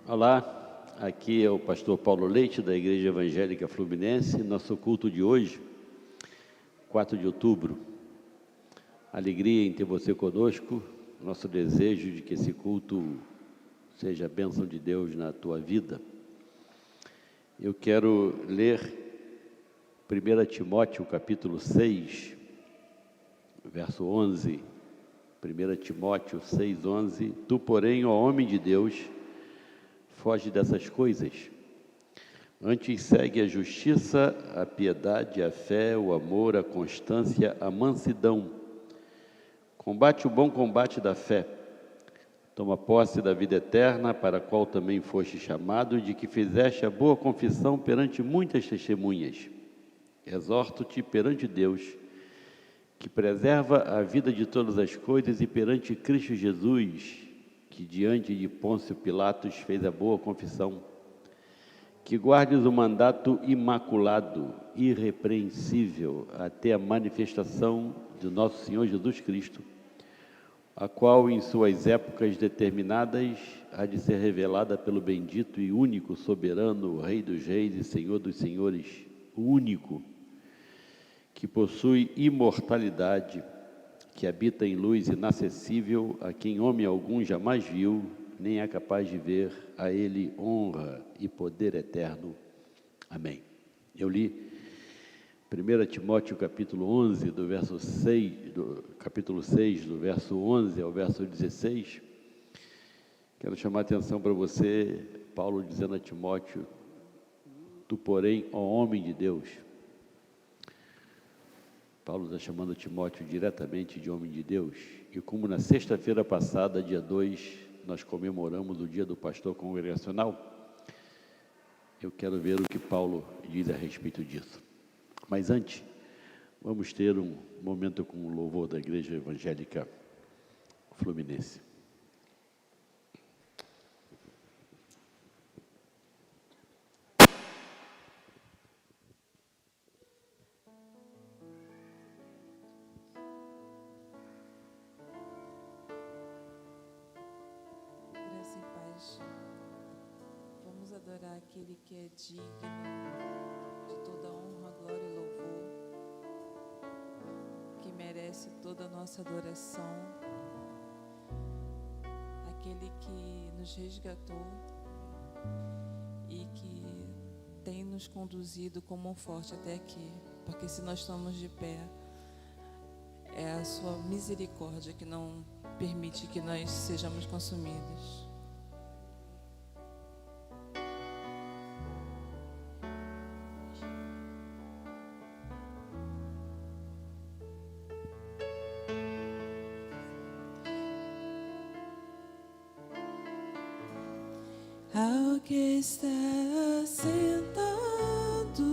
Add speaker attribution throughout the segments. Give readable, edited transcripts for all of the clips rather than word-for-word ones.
Speaker 1: Olá, aqui é o pastor Paulo Leite, da Igreja Evangélica Fluminense. Nosso culto de hoje, 4 de outubro. Alegria em ter você conosco. Nosso desejo de que esse culto seja a bênção de Deus na tua vida. Eu quero ler 1 Timóteo, capítulo 6, verso 11. 1 Timóteo 6, 11. Tu, porém, ó homem de Deus, foge dessas coisas. Antes segue a justiça, a piedade, a fé, o amor, a constância, a mansidão. Combate o bom combate da fé. Toma posse da vida eterna, para a qual também foste chamado, de que fizeste a boa confissão perante muitas testemunhas. Exorto-te perante Deus, que preserva a vida de todas as coisas, e perante Cristo Jesus, que diante de Pôncio Pilatos fez a boa confissão, que guardes o mandato imaculado, irrepreensível, até a manifestação de nosso Senhor Jesus Cristo, a qual em suas épocas determinadas há de ser revelada pelo bendito e único soberano, Rei dos reis e Senhor dos senhores, o único, que possui imortalidade, que habita em luz inacessível, a quem homem algum jamais viu, nem é capaz de ver, a ele honra e poder eterno. Amém. Eu li 1 Timóteo capítulo 11, do verso 6, capítulo 6, do verso 11 ao verso 16. Quero chamar a atenção para você, Paulo dizendo a Timóteo: tu, porém, ó homem de Deus. Paulo está chamando Timóteo diretamente de homem de Deus. E como na sexta-feira passada, dia 2, nós comemoramos o dia do pastor congregacional, eu quero ver o que Paulo diz a respeito disso. Mas antes, vamos ter um momento com o louvor da Igreja Evangélica Fluminense.
Speaker 2: Graça e paz. Vamos adorar aquele que é digno de toda honra, glória e louvor, que merece toda a nossa adoração, aquele que nos resgatou e que tem nos conduzido com mão forte até aqui, porque se nós estamos de pé, é a sua misericórdia que não permite que nós sejamos consumidos. Ao que está sentado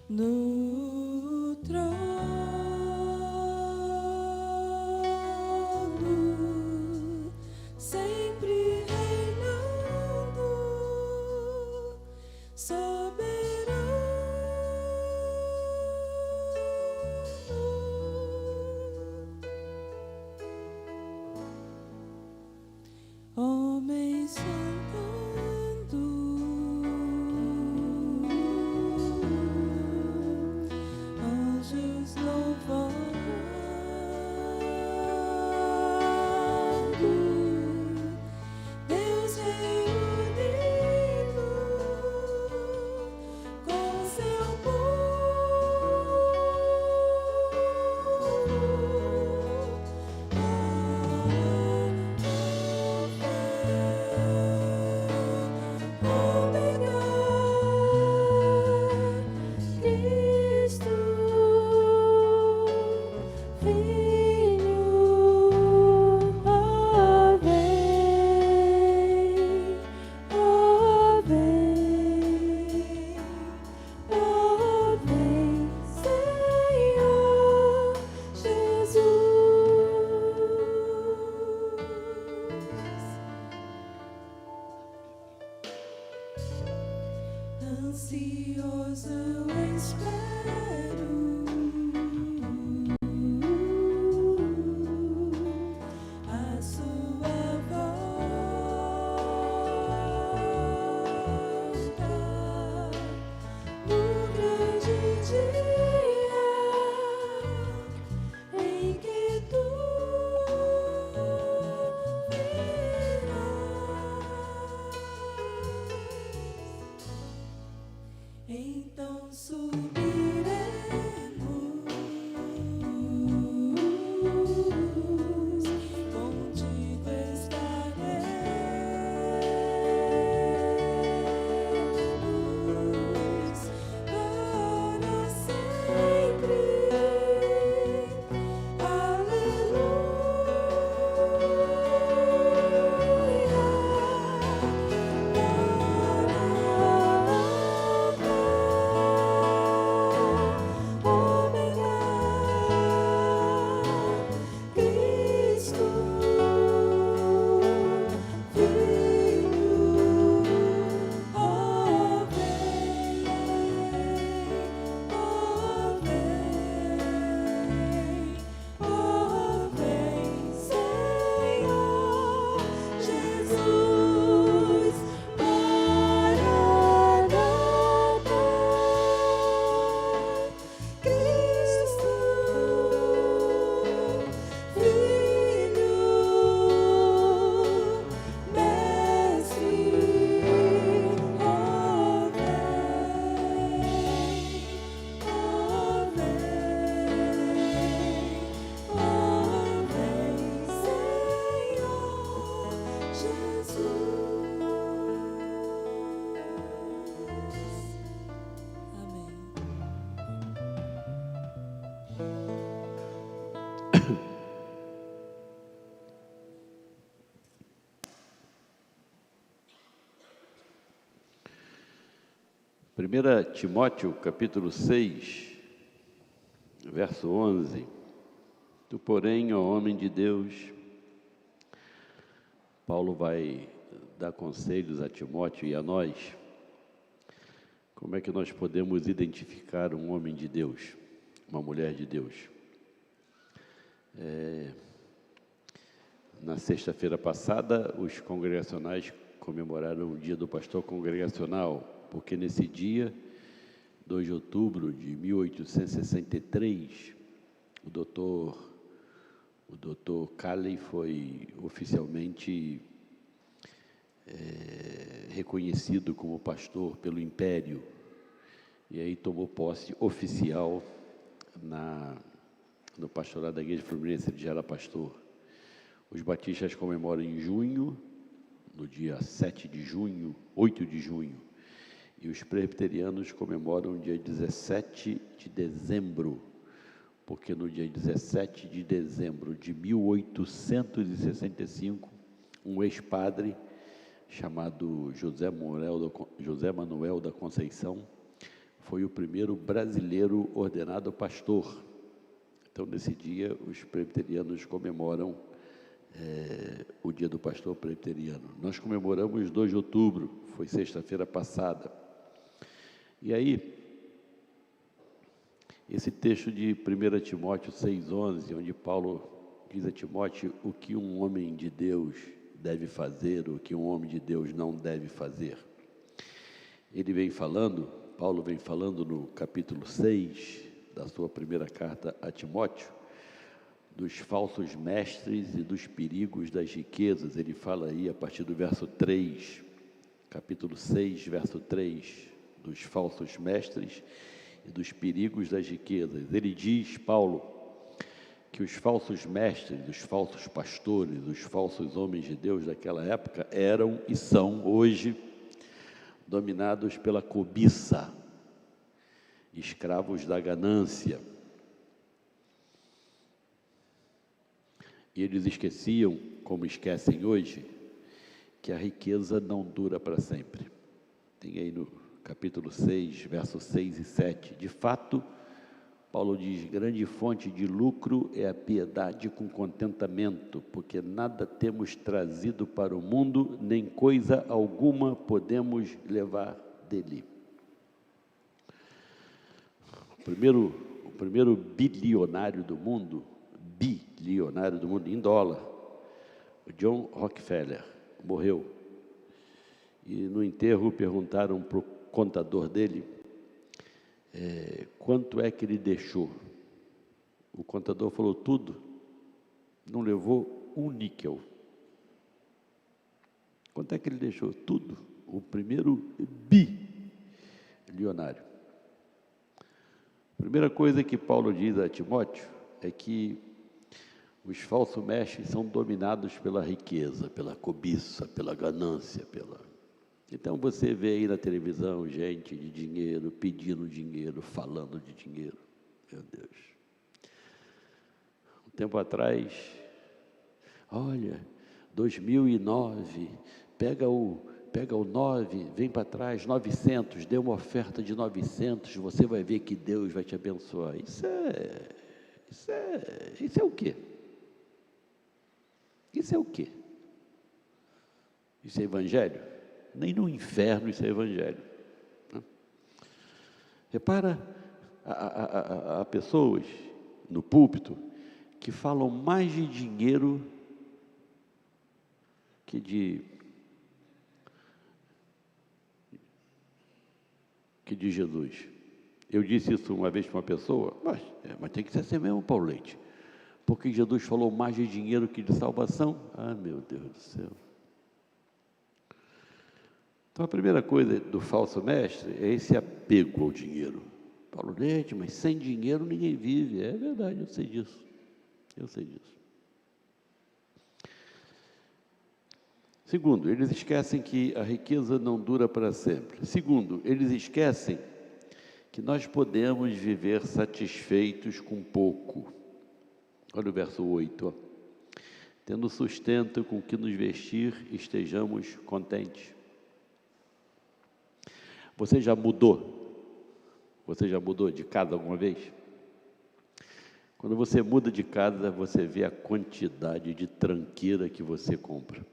Speaker 2: no trono, sempre reinando, soberano.
Speaker 1: 1 Timóteo, capítulo 6, verso 11. Tu, porém, ó homem de Deus, Paulo vai dar conselhos a Timóteo e a nós. Como é que nós podemos identificar um homem de Deus, uma mulher de Deus? Na sexta-feira passada, os congregacionais comemoraram o dia do pastor congregacional, porque nesse dia, 2 de outubro de 1863, o doutor Calley foi oficialmente reconhecido como pastor pelo Império, e aí tomou posse oficial no pastorado da Igreja Fluminense. Ele já era pastor. Os batistas comemoram em junho, no dia 8 de junho, e os presbiterianos comemoram no dia 17 de dezembro, porque no dia 17 de dezembro de 1865, um ex-padre chamado José Manuel da Conceição foi o primeiro brasileiro ordenado pastor. Então, nesse dia, os presbiterianos comemoram o dia do pastor presbiteriano. Nós comemoramos 2 de outubro, foi sexta-feira passada. E aí, esse texto de 1 Timóteo 6,11, onde Paulo diz a Timóteo o que um homem de Deus deve fazer, o que um homem de Deus não deve fazer. Paulo vem falando no capítulo 6 da sua primeira carta a Timóteo, dos falsos mestres e dos perigos das riquezas. Ele fala aí a partir do verso 3, capítulo 6, verso 3, dos falsos mestres e dos perigos das riquezas. Ele diz, Paulo, que os falsos mestres, os falsos pastores, os falsos homens de Deus daquela época eram e são hoje dominados pela cobiça, escravos da ganância. E eles esqueciam, como esquecem hoje, que a riqueza não dura para sempre. Tem aí no capítulo 6, versos 6 e 7. De fato, Paulo diz, grande fonte de lucro é a piedade com contentamento, porque nada temos trazido para o mundo, nem coisa alguma podemos levar dele. O primeiro bilionário do mundo em dólar, o John Rockefeller, morreu. E no enterro perguntaram para o contador dele quanto é que ele deixou. O contador falou tudo, não levou um níquel. Quanto é que ele deixou? Tudo. O primeiro bilionário. A primeira coisa que Paulo diz a Timóteo é que os falsos mestres são dominados pela riqueza, pela cobiça, pela ganância, Então você vê aí na televisão gente de dinheiro, pedindo dinheiro, falando de dinheiro. Meu Deus. Um tempo atrás, olha, 2009, pega o 9, vem para trás, 900, dê uma oferta de 900, você vai ver que Deus vai te abençoar. Isso é o quê? Isso é o quê? Isso é evangelho? Nem no inferno isso é evangelho. Repara, há pessoas no púlpito que falam mais de dinheiro que de Jesus. Eu disse isso uma vez para uma pessoa, mas tem que ser assim mesmo, Paulo Leite, porque Jesus falou mais de dinheiro que de salvação. Ah, meu Deus do céu. Então, a primeira coisa do falso mestre é esse apego ao dinheiro. Paulo Leite, mas sem dinheiro ninguém vive. É verdade, eu sei disso. Segundo, eles esquecem que a riqueza não dura para sempre. Segundo, eles esquecem que nós podemos viver satisfeitos com pouco. Olha o verso 8. Tendo sustento com que nos vestir, estejamos contentes. Você já mudou? Você já mudou de casa alguma vez? Quando você muda de casa, você vê a quantidade de tranqueira que você compra,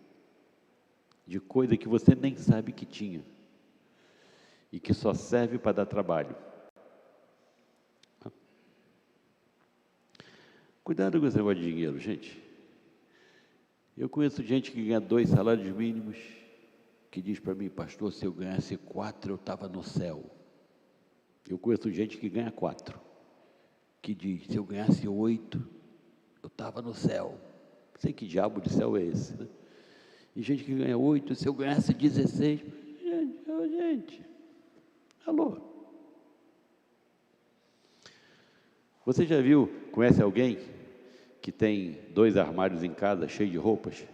Speaker 1: de coisa que você nem sabe que tinha e que só serve para dar trabalho. Cuidado com esse negócio de dinheiro, gente. Eu conheço gente que ganha 2 salários mínimos, que diz para mim: pastor, se eu ganhasse 4, eu estava no céu. Eu conheço gente que ganha 4, que diz: se eu ganhasse 8, eu estava no céu. Não sei que diabo de céu é esse, né? E gente que ganha 8, se eu ganhasse 16, gente, alô? Você já viu, conhece alguém que tem 2 armários em casa cheios de roupas?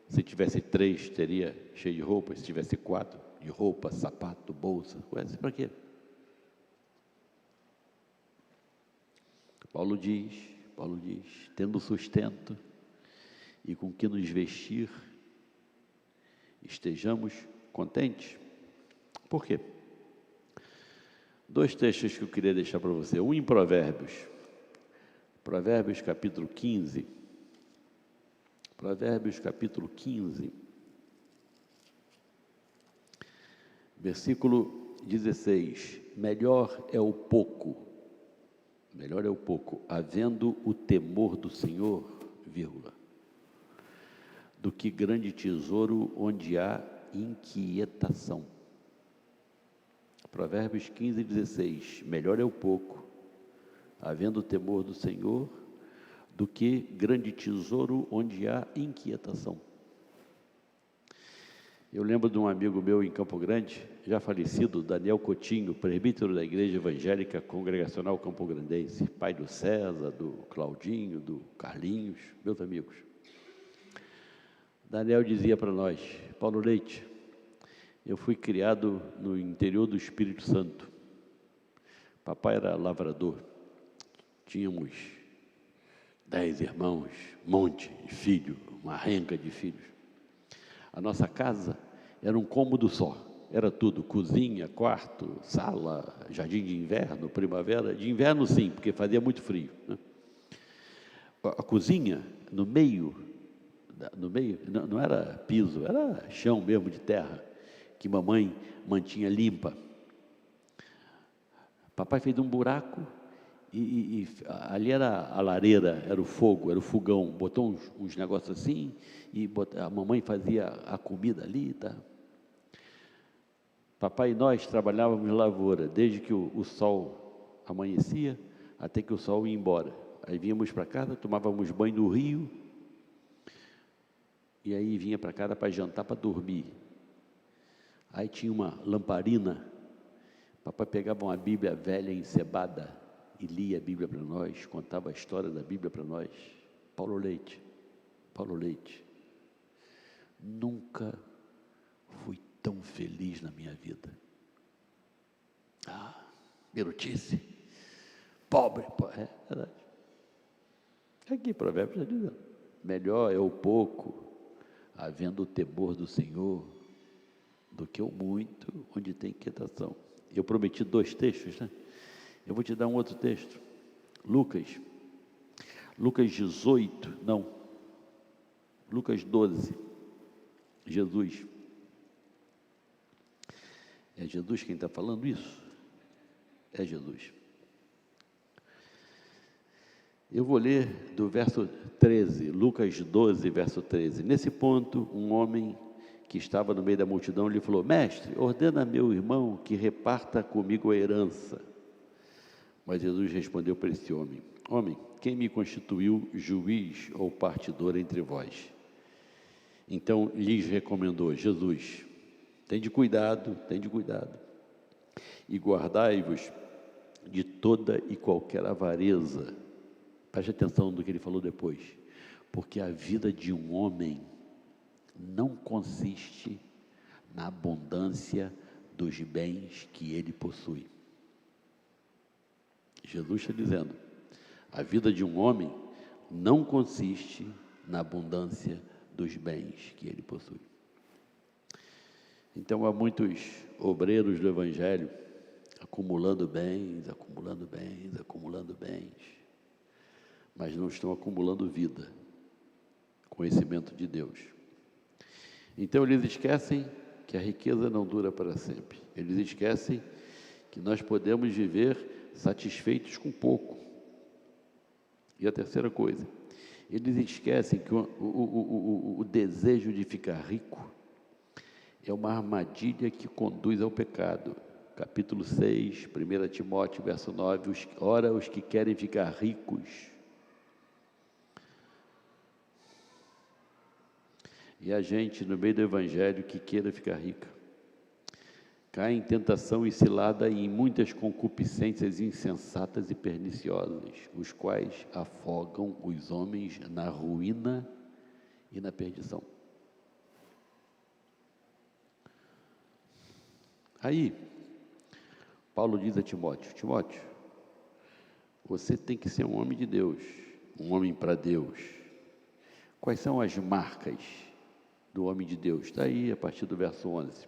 Speaker 1: Se tivesse 3, teria cheio de roupas. Se tivesse 4, de roupa, sapato, bolsa. Conhece para quê? Paulo diz, tendo sustento e com que nos vestir, estejamos contentes. Por quê? 2 textos que eu queria deixar para você. Um em Provérbios capítulo 15. Provérbios capítulo 15, versículo 16. Melhor é o pouco, havendo o temor do Senhor, vírgula, do que grande tesouro onde há inquietação. Provérbios 15, 16. Melhor é o pouco, havendo o temor do Senhor, do que grande tesouro onde há inquietação. Eu lembro de um amigo meu em Campo Grande, já falecido, Daniel Coutinho, presbítero da Igreja Evangélica Congregacional Campograndense, pai do César, do Claudinho, do Carlinhos, meus amigos. Daniel dizia para nós: Paulo Leite, eu fui criado no interior do Espírito Santo. Papai era lavrador, tínhamos 10 irmãos, um monte de filhos, uma renca de filhos. A nossa casa era um cômodo só, era tudo: cozinha, quarto, sala, jardim de inverno, primavera. De inverno sim, porque fazia muito frio, né? A cozinha, no meio, não era piso, era chão mesmo de terra, que mamãe mantinha limpa. Papai fez um buraco e ali era a lareira, era o fogo, era o fogão, botou uns negócios assim, e a mamãe fazia a comida ali, tá? Papai e nós trabalhávamos na lavoura, desde que o sol amanhecia, até que o sol ia embora. Aí vínhamos para casa, tomávamos banho no rio, e aí vinha para casa para jantar, para dormir. Aí tinha uma lamparina, papai pegava uma Bíblia velha encebada e lia a Bíblia para nós, contava a história da Bíblia para nós. Paulo Leite, nunca fui tão feliz na minha vida. Birutice, pobre, é verdade. Aqui, Provérbios está dizendo: melhor é o pouco, havendo o temor do Senhor, do que o muito, onde tem inquietação. Eu prometi 2 textos, né? Eu vou te dar um outro texto. Lucas 12. Jesus. É Jesus quem está falando isso? É Jesus. Eu vou ler do verso 13, Lucas 12, verso 13. Nesse ponto, um homem que estava no meio da multidão lhe falou: mestre, ordena a meu irmão que reparta comigo a herança. Mas Jesus respondeu para esse homem: homem, quem me constituiu juiz ou partidor entre vós? Então lhes recomendou Jesus: tende cuidado, e guardai-vos de toda e qualquer avareza. Preste atenção no que ele falou depois: porque a vida de um homem não consiste na abundância dos bens que ele possui. Jesus está dizendo: a vida de um homem não consiste na abundância dos bens que ele possui. Então há muitos obreiros do Evangelho acumulando bens, mas não estão acumulando vida, conhecimento de Deus. Então eles esquecem que a riqueza não dura para sempre. Eles esquecem que nós podemos viver satisfeitos com pouco. E a terceira coisa, eles esquecem que o desejo de ficar rico é uma armadilha que conduz ao pecado. Capítulo 6, 1 Timóteo, verso 9, ora os que querem ficar ricos. E a gente, no meio do Evangelho, que queira ficar rica, cai em tentação e cilada e em muitas concupiscências insensatas e perniciosas, os quais afogam os homens na ruína e na perdição. Aí, Paulo diz a Timóteo: Timóteo, você tem que ser um homem de Deus, um homem para Deus. Quais são as marcas do homem de Deus? Está aí a partir do verso 11.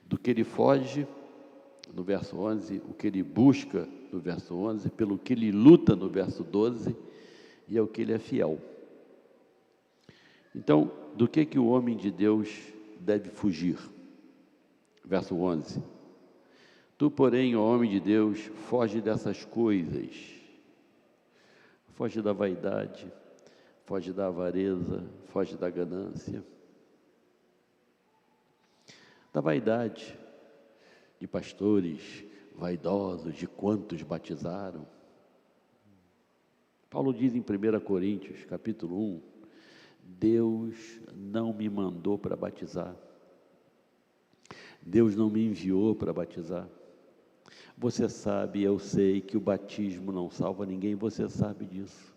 Speaker 1: Do que ele foge, no verso 11, o que ele busca, no verso 11, pelo que ele luta, no verso 12, e ao que ele é fiel. Então, do que o homem de Deus deve fugir? Verso 11. Tu, porém, ó homem de Deus, foge dessas coisas. Foge da vaidade, foge da avareza, foge da ganância. Da vaidade de pastores vaidosos, de quantos batizaram. Paulo diz em 1 Coríntios, capítulo 1, Deus não me mandou para batizar. Deus não me enviou para batizar. Você sabe, eu sei que o batismo não salva ninguém, você sabe disso.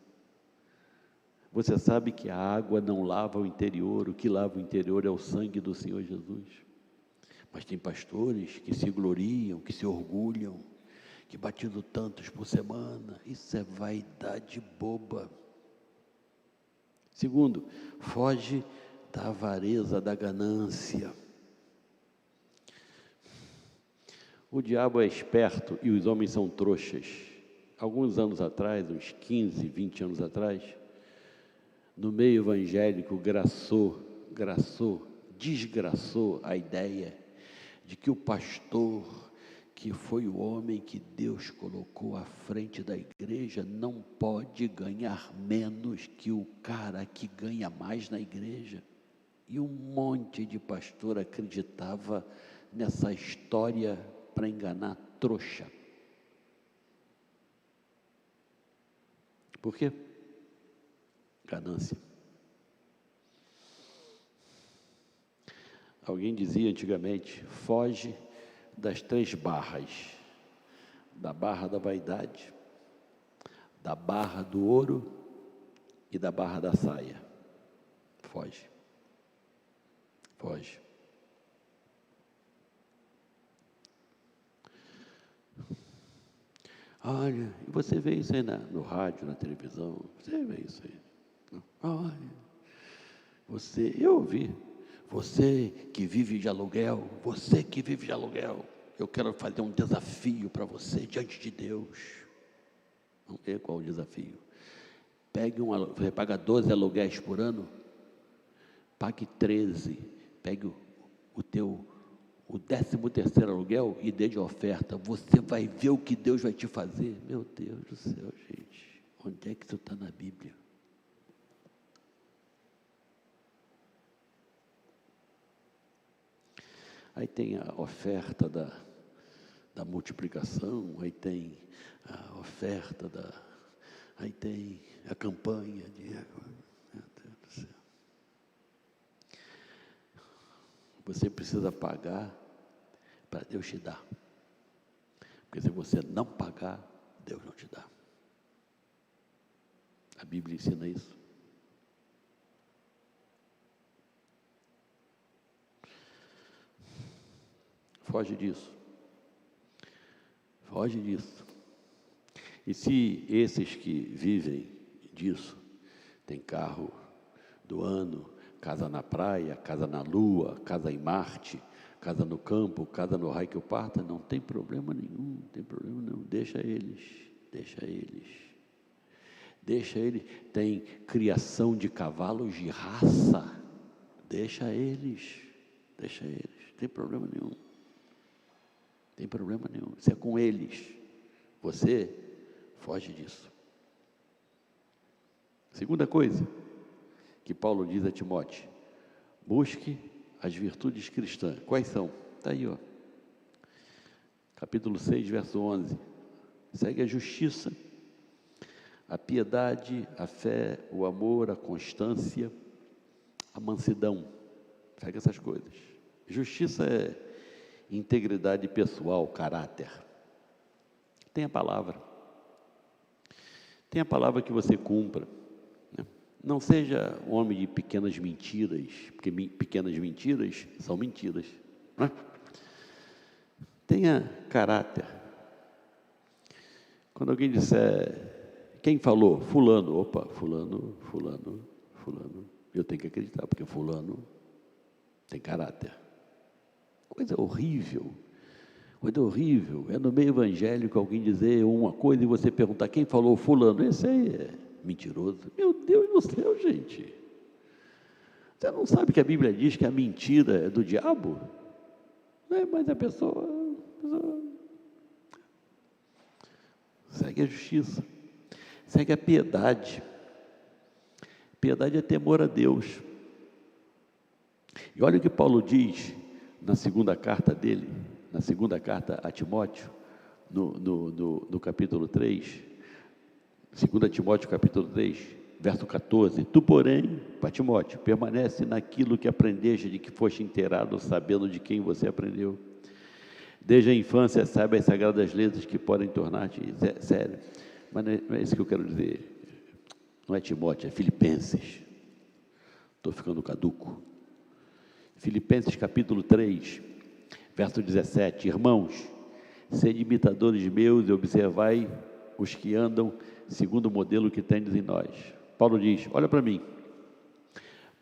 Speaker 1: Você sabe que a água não lava o interior, o que lava o interior é o sangue do Senhor Jesus. Mas tem pastores que se gloriam, que se orgulham, que batizam tantos por semana. Isso é vaidade boba. Segundo, foge da avareza, da ganância. O diabo é esperto e os homens são trouxas. Alguns anos atrás, uns 15, 20 anos atrás, no meio evangélico desgraçou a ideia de que o pastor, que foi o homem que Deus colocou à frente da igreja, não pode ganhar menos que o cara que ganha mais na igreja. E um monte de pastor acreditava nessa história para enganar trouxa. Por quê? Ganância. Alguém dizia antigamente, foge das 3 barras, da barra da vaidade, da barra do ouro e da barra da saia. Foge. Foge. Olha, e você vê isso aí no rádio, na televisão, você vê isso aí. Olha, eu ouvi, você que vive de aluguel, eu quero fazer um desafio para você diante de Deus. Vamos ver qual é o desafio. Você paga 12 aluguéis por ano, pague 13, pegue o 13º aluguel e dê de oferta. Você vai ver o que Deus vai te fazer. Meu Deus do céu, gente, onde é que isso está na Bíblia? Aí tem a oferta da multiplicação, aí tem a oferta aí tem a campanha de... Meu Deus do céu. Você precisa pagar para Deus te dar. Porque se você não pagar, Deus não te dá. A Bíblia ensina isso. Foge disso. Foge disso. E se esses que vivem disso, tem carro do ano, casa na praia, casa na lua, casa em Marte, casa no campo, casa no raio que eu parta, não tem problema nenhum, não tem problema nenhum, deixa eles. Tem criação de cavalos de raça, deixa eles, não tem problema nenhum, isso é com eles, você foge disso. Segunda coisa que Paulo diz a Timóteo: busque as virtudes cristãs. Quais são? Está aí, ó. Capítulo 6, verso 11. Segue a justiça, a piedade, a fé, o amor, a constância, a mansidão. Segue essas coisas. Justiça é integridade pessoal, caráter. Tem a palavra que você cumpra. Não seja homem de pequenas mentiras, porque pequenas mentiras são mentiras, né? Tenha caráter. Quando alguém disser, quem falou? Fulano. Opa, fulano, eu tenho que acreditar, porque fulano tem caráter. Coisa horrível, é no meio evangélico alguém dizer uma coisa e você perguntar, quem falou? Fulano. Esse aí é mentiroso. Meu Deus do céu, gente, você não sabe que a Bíblia diz que a mentira é do diabo? Mas a pessoa segue a justiça, segue a piedade. Piedade é temor a Deus. E olha o que Paulo diz na segunda carta dele, na segunda carta a Timóteo, no capítulo 3, 2 Timóteo capítulo 3, verso 14. Tu, porém, para Timóteo, permanece naquilo que aprendeste, de que foste inteirado, sabendo de quem você aprendeu. Desde a infância, saiba as sagradas letras que podem tornar-te sério. Mas não é isso que eu quero dizer. Não é Timóteo, é Filipenses. Estou ficando caduco. Filipenses capítulo 3, verso 17. Irmãos, sede imitadores meus e observai os que andam segundo o modelo que tendes em nós. Paulo diz, olha para mim.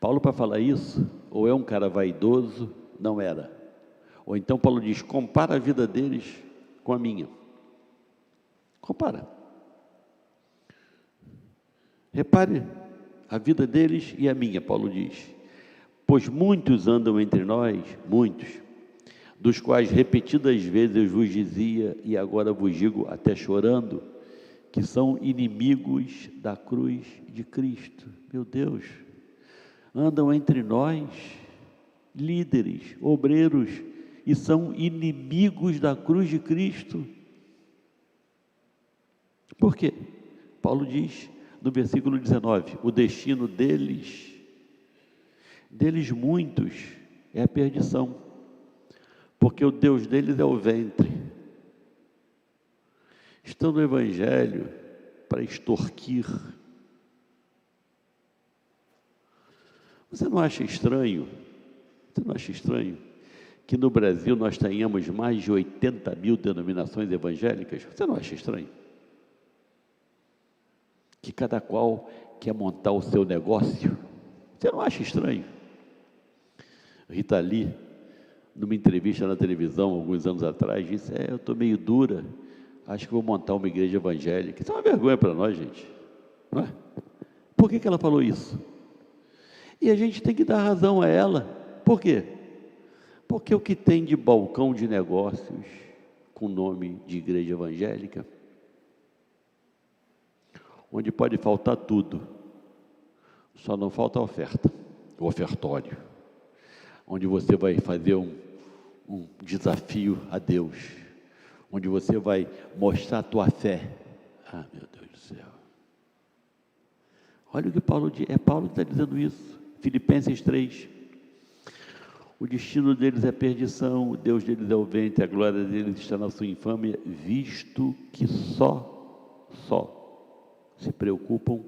Speaker 1: Paulo, para falar isso, ou é um cara vaidoso, não era. Ou então Paulo diz, compara a vida deles com a minha. Compara. Repare a vida deles e a minha, Paulo diz. Pois muitos andam entre nós, muitos, dos quais repetidas vezes eu vos dizia, e agora vos digo até chorando, que são inimigos da cruz de Cristo. Meu Deus, andam entre nós, líderes, obreiros, e são inimigos da cruz de Cristo. Por quê? Paulo diz no versículo 19, o destino deles muitos, é a perdição, porque o Deus deles é o ventre. Estão no Evangelho para extorquir. Você não acha estranho que no Brasil nós tenhamos mais de 80 mil denominações evangélicas? Você não acha estranho? Que cada qual quer montar o seu negócio? Você não acha estranho? Rita Lee, numa entrevista na televisão, alguns anos atrás, disse, eu estou meio dura, acho que vou montar uma igreja evangélica. Isso é uma vergonha para nós, gente, não é? Por que ela falou isso? E a gente tem que dar razão a ela. Por quê? Porque o que tem de balcão de negócios com nome de igreja evangélica, onde pode faltar tudo, só não falta a oferta, o ofertório, onde você vai fazer um desafio a Deus, onde você vai mostrar a tua fé. Ah, meu Deus do céu. Olha o que Paulo diz, Paulo que está dizendo isso, Filipenses 3. O destino deles é perdição, o Deus deles é o ventre, a glória deles está na sua infâmia, visto que só se preocupam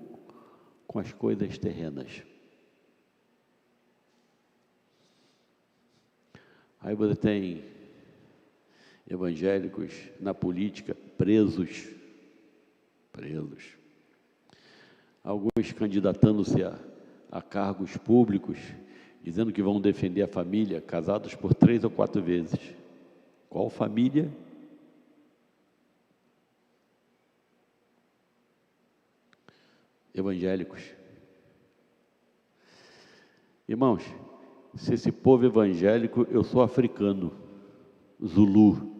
Speaker 1: com as coisas terrenas. Aí você tem evangélicos na política presos, alguns candidatando-se a cargos públicos dizendo que vão defender a família, casados por 3 ou 4 vezes. Qual família? Evangélicos. Irmãos, se esse povo evangélico, eu sou africano, Zulu.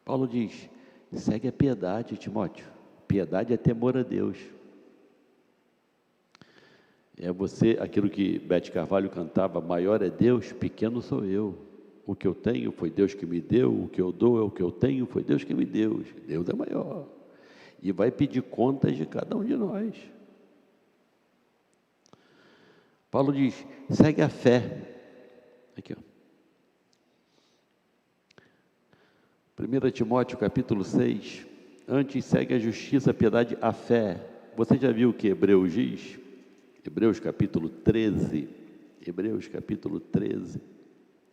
Speaker 1: Paulo diz, segue a piedade, Timóteo. Piedade é temor a Deus. É você, aquilo que Bete Carvalho cantava, maior é Deus, pequeno sou eu. O que eu tenho foi Deus que me deu, o que eu dou é o que eu tenho, foi Deus que me deu. Deus é maior. E vai pedir contas de cada um de nós. Paulo diz, segue a fé. Aqui, ó. 1 Timóteo capítulo 6, antes segue a justiça, a piedade, a fé. Você já viu o que Hebreus diz? Hebreus capítulo 13,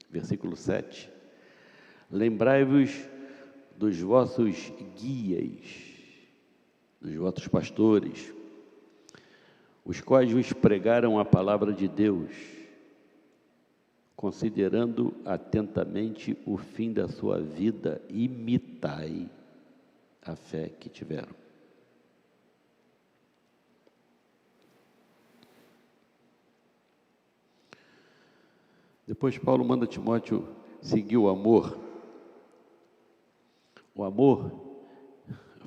Speaker 1: versículo 7. Lembrai-vos dos vossos guias, dos vossos pastores, os quais vos pregaram a palavra de Deus, considerando atentamente o fim da sua vida, imitai a fé que tiveram. Depois Paulo manda Timóteo seguir o amor. O amor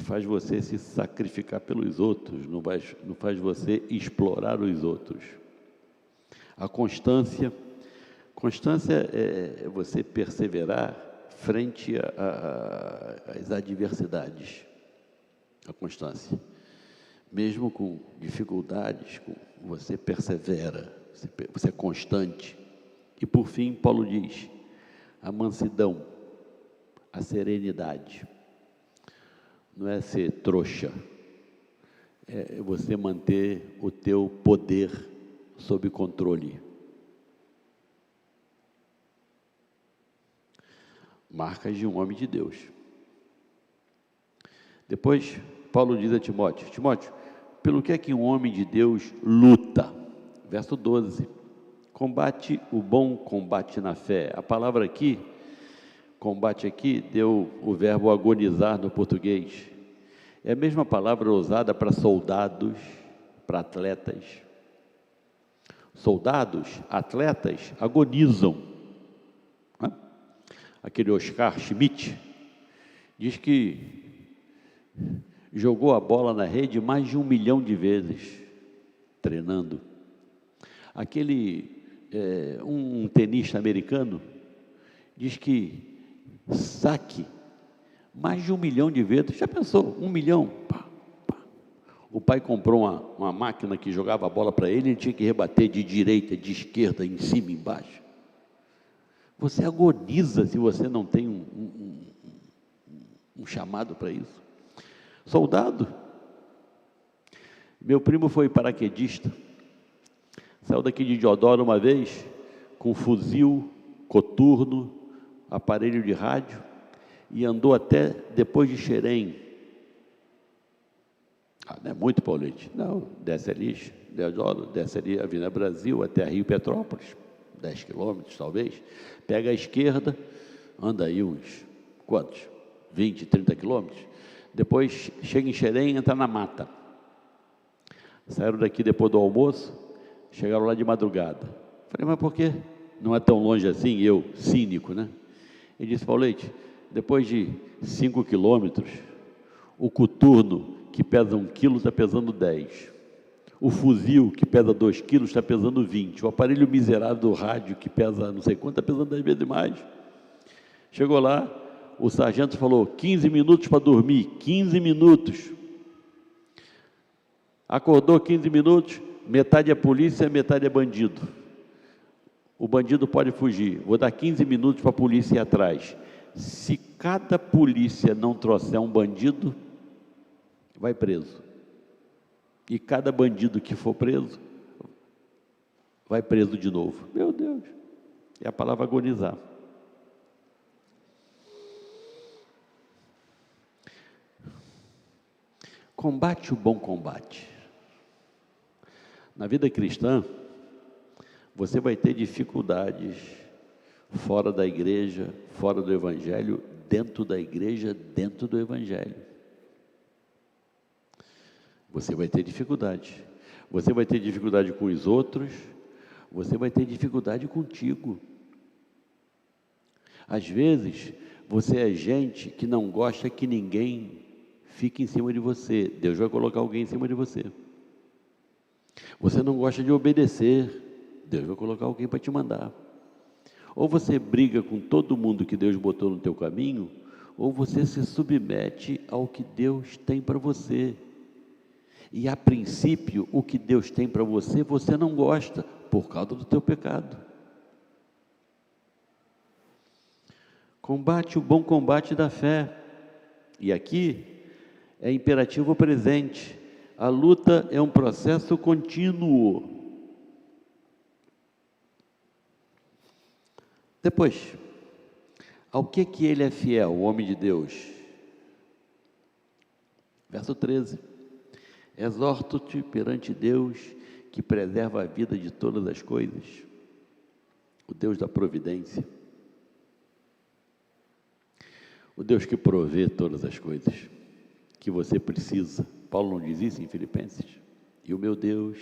Speaker 1: faz você se sacrificar pelos outros, não faz você explorar os outros. A constância é você perseverar frente às adversidades. A constância. Mesmo com dificuldades, você persevera, você é constante. E por fim, Paulo diz, a mansidão, a serenidade. Não é ser trouxa, é você manter o teu poder sob controle. Marcas de um homem de Deus. Depois, Paulo diz a Timóteo, Timóteo, pelo que é que um homem de Deus luta? Verso 12, combate o bom combate na fé. A palavra aqui, combate aqui, deu o verbo agonizar no português. É a mesma palavra usada para soldados, para atletas. Soldados, atletas, agonizam. Aquele Oscar Schmidt diz que jogou a bola na rede mais de 1 milhão de vezes, treinando. Um tenista americano diz que saque mais de 1 milhão de vezes. Já pensou? 1 milhão? Pá, pá. O pai comprou uma máquina que jogava a bola para ele tinha que rebater de direita, de esquerda, em cima, embaixo. Você agoniza se você não tem um chamado para isso. Soldado. Meu primo foi paraquedista. Saiu daqui de Diodoro uma vez, com fuzil, coturno, aparelho de rádio, e andou até depois de Xerém. Não é muito, Paulete? Não, desce ali, Diodoro, desce ali a Avenida Brasil, até Rio Petrópolis, 10 quilômetros talvez, pega a esquerda, anda aí uns, quantos? 20, 30 quilômetros, depois chega em Xerém e entra na mata. Saíram daqui depois do almoço, chegaram lá de madrugada. Falei, mas por quê? Não é tão longe assim, eu, cínico, né? Ele disse, Paulete, depois de 5 quilômetros, o coturno, que pesa 1 quilo, está pesando 10. O fuzil, que pesa 2 quilos, está pesando 20. O aparelho miserável do rádio, que pesa não sei quanto, está pesando 10 vezes mais. Chegou lá, o sargento falou, 15 minutos para dormir, 15 minutos. Acordou 15 minutos, metade é polícia, metade é bandido. O bandido pode fugir, vou dar 15 minutos para a polícia ir atrás. Se cada polícia não trouxer um bandido, vai preso. E cada bandido que for preso, vai preso de novo. Meu Deus, é a palavra agonizar. Combate o bom combate. Na vida cristã, você vai ter dificuldades fora da igreja, fora do evangelho, dentro da igreja, dentro do evangelho. Você vai ter dificuldade. Você vai ter dificuldade com os outros, você vai ter dificuldade contigo. Às vezes, você é gente que não gosta que ninguém fique em cima de você. Deus vai colocar alguém em cima de você. Você não gosta de obedecer. Deus vai colocar alguém para te mandar. Ou você briga com todo mundo que Deus botou no teu caminho, ou você se submete ao que Deus tem para você. E a princípio, o que Deus tem para você, você não gosta, por causa do teu pecado. Combate o bom combate da fé. E aqui é imperativo presente. A luta é um processo contínuo. Depois, ao que ele é fiel, o homem de Deus? Verso 13. Exorto-te perante Deus, que preserva a vida de todas as coisas, o Deus da providência, o Deus que provê todas as coisas que você precisa. Paulo não diz isso em Filipenses? E o meu Deus,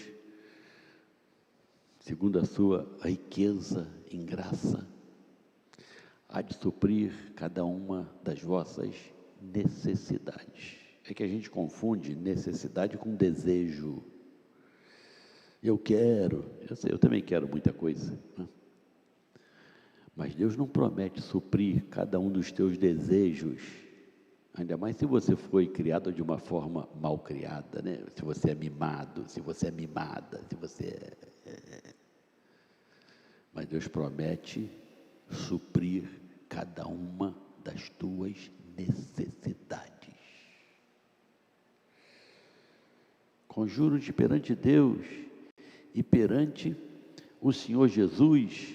Speaker 1: segundo a sua riqueza em graça, há de suprir cada uma das vossas necessidades. É que a gente confunde necessidade com desejo. Eu sei, eu também quero muita coisa, né? Mas Deus não promete suprir cada um dos teus desejos, ainda mais se você foi criado de uma forma mal criada, né? Se você é mimado, se você é mimada, se você Mas Deus promete suprir cada uma das tuas necessidades. Conjuro-te perante Deus e perante o Senhor Jesus,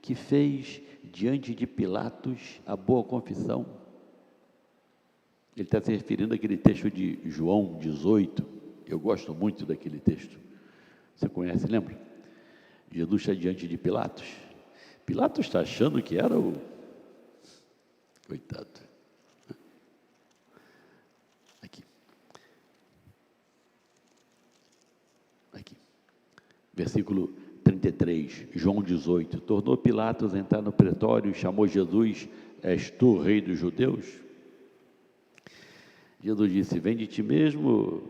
Speaker 1: que fez diante de Pilatos a boa confissão. Ele está se referindo àquele texto de João 18, eu gosto muito daquele texto. Você conhece, lembra? Jesus está diante de Pilatos. Pilatos está achando que era o... Coitado. Aqui. Versículo 33, João 18. Tornou Pilatos a entrar no pretório e chamou Jesus: és tu o rei dos judeus? Jesus disse: vem de ti mesmo,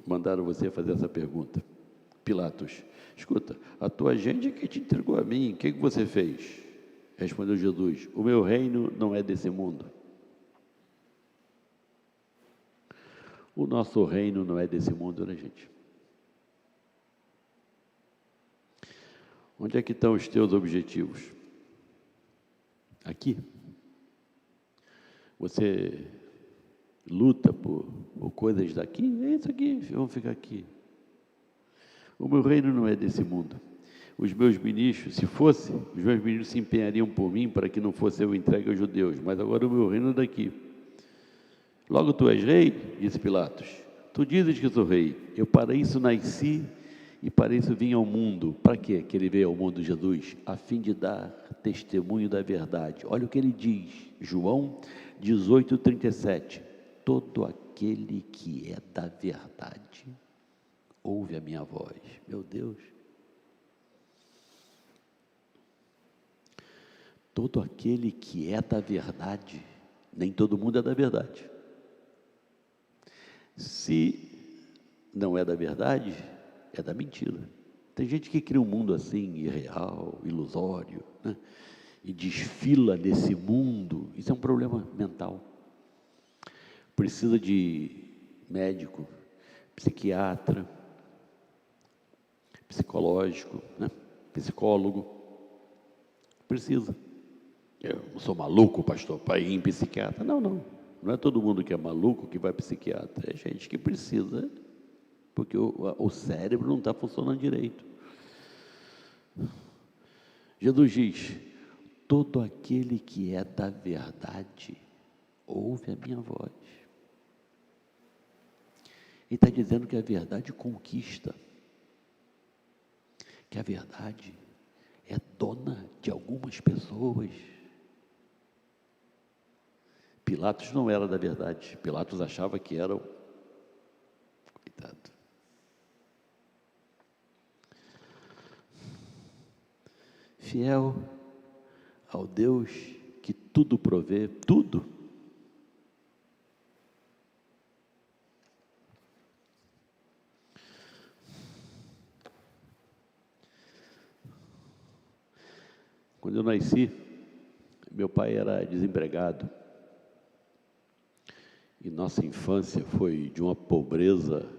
Speaker 1: mandaram você fazer essa pergunta. Pilatos: escuta, a tua gente é que te entregou a mim, o que você fez? Respondeu Jesus: o meu reino não é desse mundo. O nosso reino não é desse mundo, né, gente? Onde é que estão os teus objetivos? Aqui. Você luta por coisas daqui? É isso aqui, vamos ficar aqui. O meu reino não é desse mundo. Os meus ministros, se fosse, os meus ministros se empenhariam por mim para que não fosse eu entregue aos judeus, mas agora o meu reino é daqui. Logo tu és rei, disse Pilatos. Tu dizes que sou rei. Eu para isso nasci e para isso vim ao mundo. Para quê que ele veio ao mundo, Jesus? A fim de dar testemunho da verdade. Olha o que ele diz, João 18, 37. Todo aquele que é da verdade ouve a minha voz. Meu Deus. Todo aquele que é da verdade, nem todo mundo é da verdade. Se não é da verdade, é da mentira. Tem gente que cria um mundo assim, irreal, ilusório, né? E desfila nesse mundo. Isso é um problema mental. Precisa de médico, psiquiatra, psicológico, né? Psicólogo. Precisa. Eu não sou maluco, pastor, para ir em psiquiatra. Não é todo mundo que é maluco que vai psiquiatra. É gente que precisa, porque o cérebro não está funcionando direito. Jesus diz: todo aquele que é da verdade ouve a minha voz. Ele está dizendo que a verdade conquista. que a verdade é dona de algumas pessoas. Pilatos não era da verdade. Pilatos achava que era o coitado. Fiel ao Deus que tudo provê, tudo. Quando eu nasci, meu pai era desempregado. E nossa infância foi de uma pobreza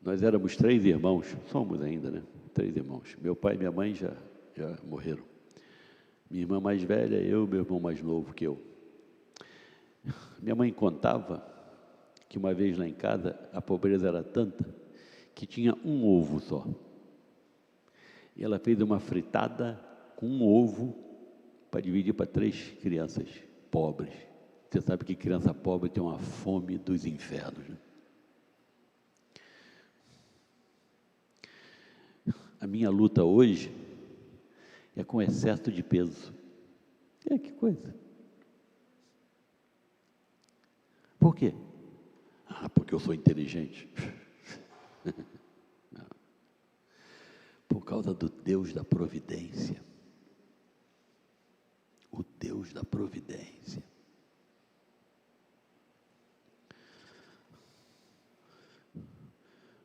Speaker 1: Nós éramos 3 irmãos, somos ainda, né? 3 irmãos. Meu pai e minha mãe já morreram. Minha irmã mais velha, eu e meu irmão mais novo que eu. Minha mãe contava que uma vez lá em casa a pobreza era tanta que tinha um ovo só. E ela fez uma fritada com um ovo para dividir para 3 crianças pobres. Você sabe que criança pobre tem uma fome dos infernos, né? A minha luta hoje é com excesso de peso. Que coisa. Por quê? Porque eu sou inteligente. Não. Por causa do Deus da providência. O Deus da providência.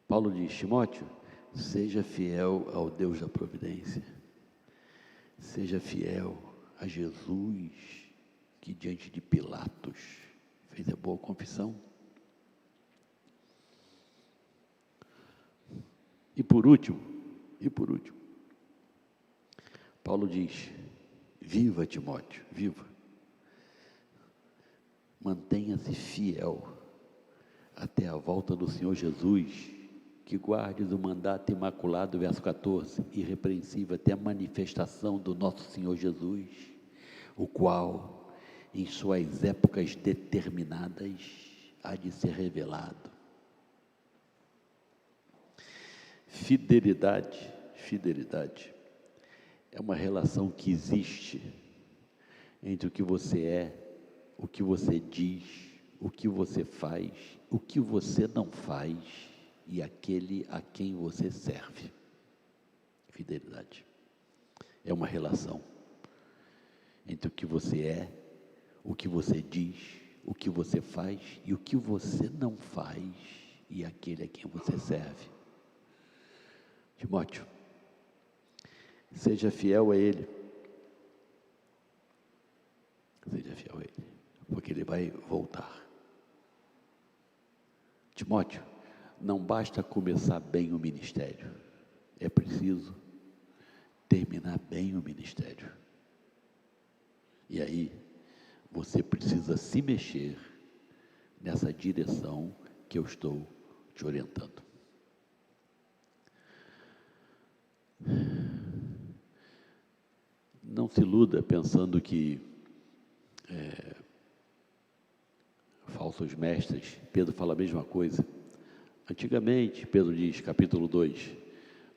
Speaker 1: Paulo diz: Timóteo, seja fiel ao Deus da providência. Seja fiel a Jesus, que diante de Pilatos fez a boa confissão. E por último, Paulo diz: viva, Timóteo, viva. Mantenha-se fiel até a volta do Senhor Jesus, que guardes o mandato imaculado, verso 14, irrepreensível até a manifestação do nosso Senhor Jesus, o qual, em suas épocas determinadas, há de ser revelado. Fidelidade é uma relação que existe entre o que você é, o que você diz, o que você faz, o que você não faz e aquele a quem você serve. Fidelidade é uma relação entre o que você é, o que você diz, o que você faz e o que você não faz e aquele a quem você serve. Timóteo, seja fiel a Ele. Seja fiel a Ele, porque Ele vai voltar. Timóteo, não basta começar bem o ministério, é preciso terminar bem o ministério. E aí, você precisa se mexer nessa direção que eu estou te orientando. Não se iluda pensando que falsos mestres, Pedro fala a mesma coisa. Antigamente, Pedro diz, capítulo 2,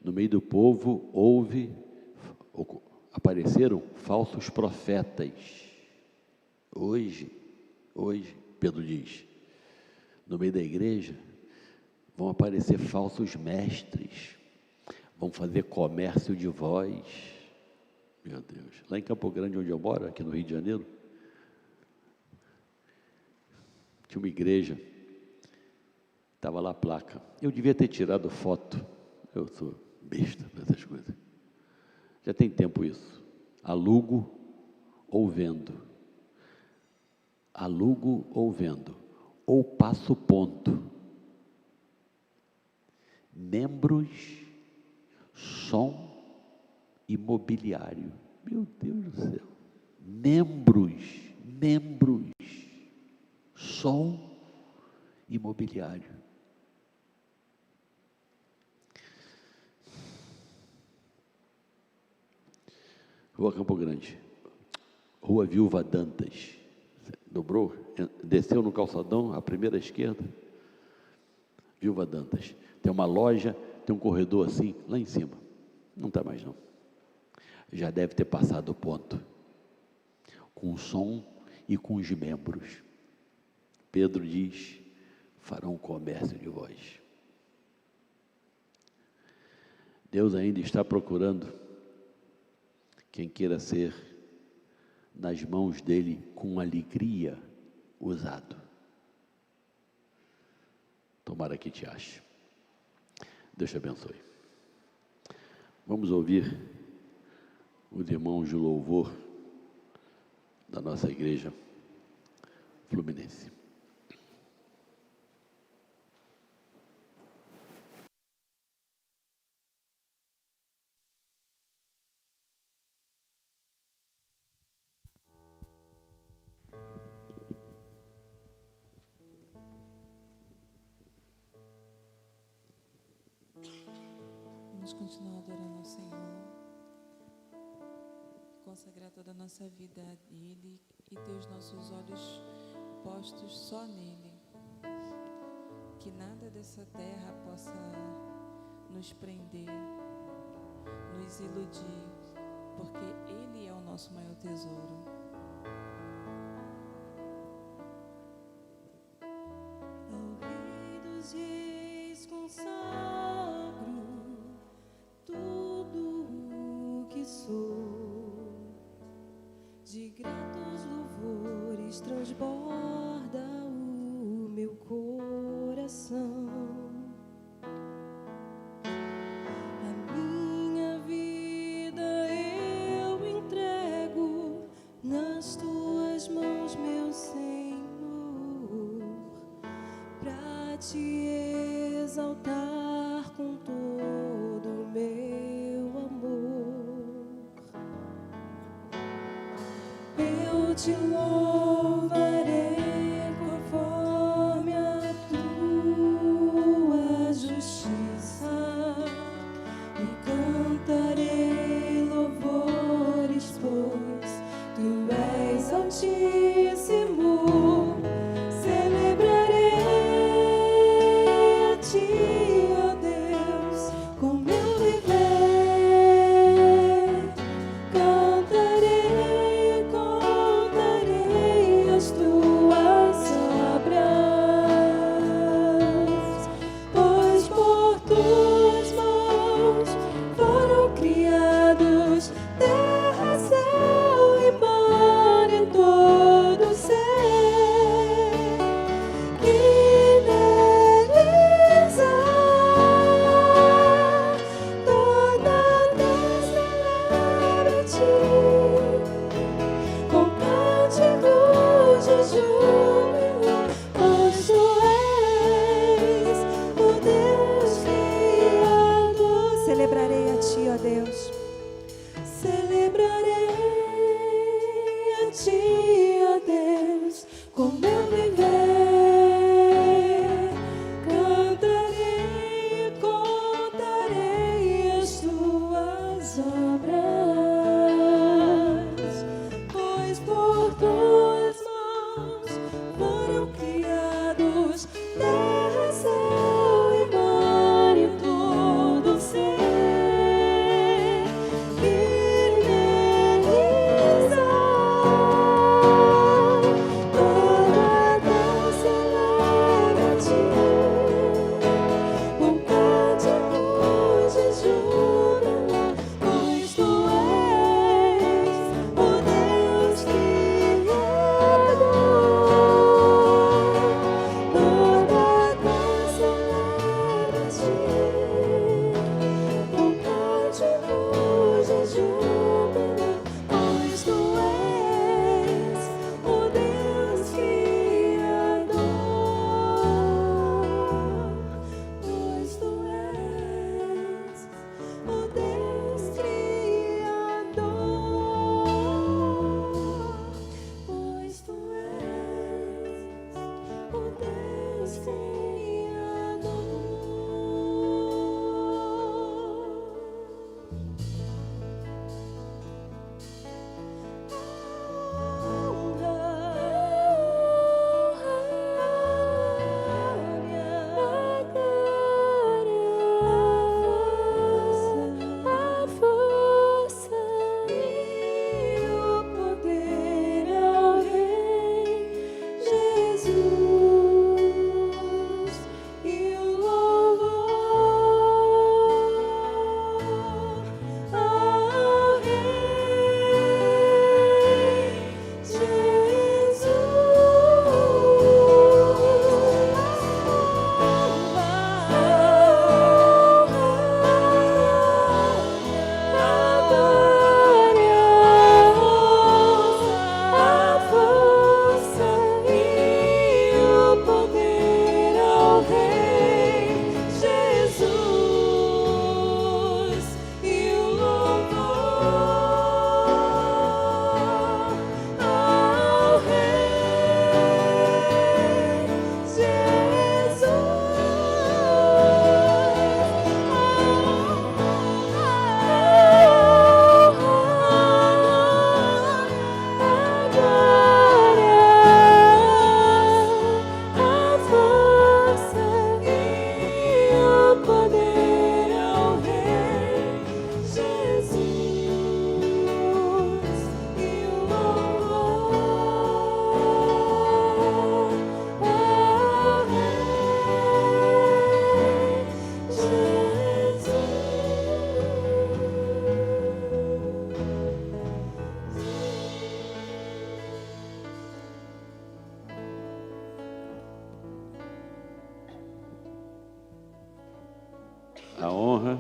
Speaker 1: no meio do povo apareceram falsos profetas. Hoje, Pedro diz, no meio da igreja, vão aparecer falsos mestres, vão fazer comércio de voz. Meu Deus, lá em Campo Grande, onde eu moro, aqui no Rio de Janeiro, tinha uma igreja, estava lá a placa. Eu devia ter tirado foto, eu sou besta nessas coisas. Já tem tempo isso. Alugo ou vendo, ou passo ponto. Membros, som imobiliário. Meu Deus do céu. Membros, som imobiliário. Rua Campo Grande, Rua Viúva Dantas, dobrou, desceu no calçadão, a primeira esquerda, Viúva Dantas. Tem uma loja, tem um corredor assim, lá em cima. Não está mais não. Já deve ter passado o ponto. Com o som e com os membros. Pedro diz, farão comércio de vós. Deus ainda está procurando quem queira ser nas mãos dele com alegria usado. Tomara que te ache. Deus te abençoe. Vamos ouvir os irmãos de louvor da nossa igreja fluminense.
Speaker 2: Vamos continuar adorando ao Senhor, consagrar toda a nossa vida a Ele e ter os nossos olhos postos só nele. Que nada dessa terra possa nos prender, nos iludir, porque Ele é o nosso maior tesouro.
Speaker 3: Ao Rei dos Reis consagro tudo o que sou, de gratos louvores transborda o meu coração. A minha vida eu entrego nas tuas mãos, meu Senhor, pra te exaltar com todo o meu amor. Eu te louvarei conforme a tua justiça e cantarei louvores, pois tu és altíssimo. Celebrarei a ti, ó Deus, com meu viver. Cantarei, contarei as tuas
Speaker 1: a honra,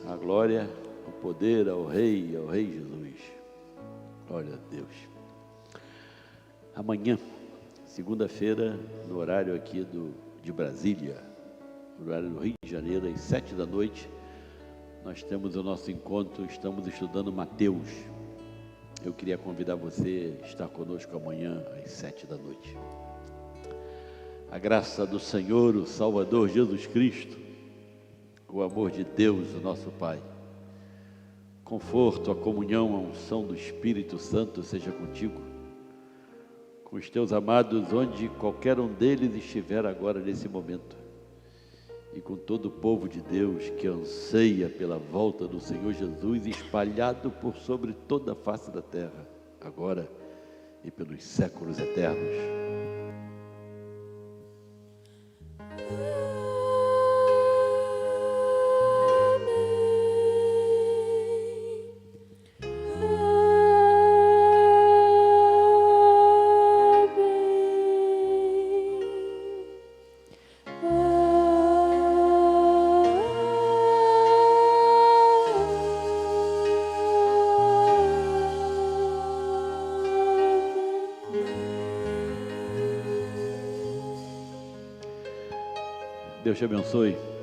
Speaker 1: a glória, o poder ao Rei Jesus. Glória a Deus. Amanhã, segunda-feira, no horário aqui de Brasília, no horário do Rio de Janeiro, às 7 da noite, nós temos o nosso encontro, estamos estudando Mateus. Eu queria convidar você a estar conosco amanhã, às 7 da noite. A graça do Senhor, o Salvador Jesus Cristo, o amor de Deus, o nosso Pai, conforto, a comunhão, a unção do Espírito Santo seja contigo, com os teus amados, onde qualquer um deles estiver agora nesse momento, e com todo o povo de Deus que anseia pela volta do Senhor Jesus, espalhado por sobre toda a face da terra, agora e pelos séculos eternos. Deus te abençoe.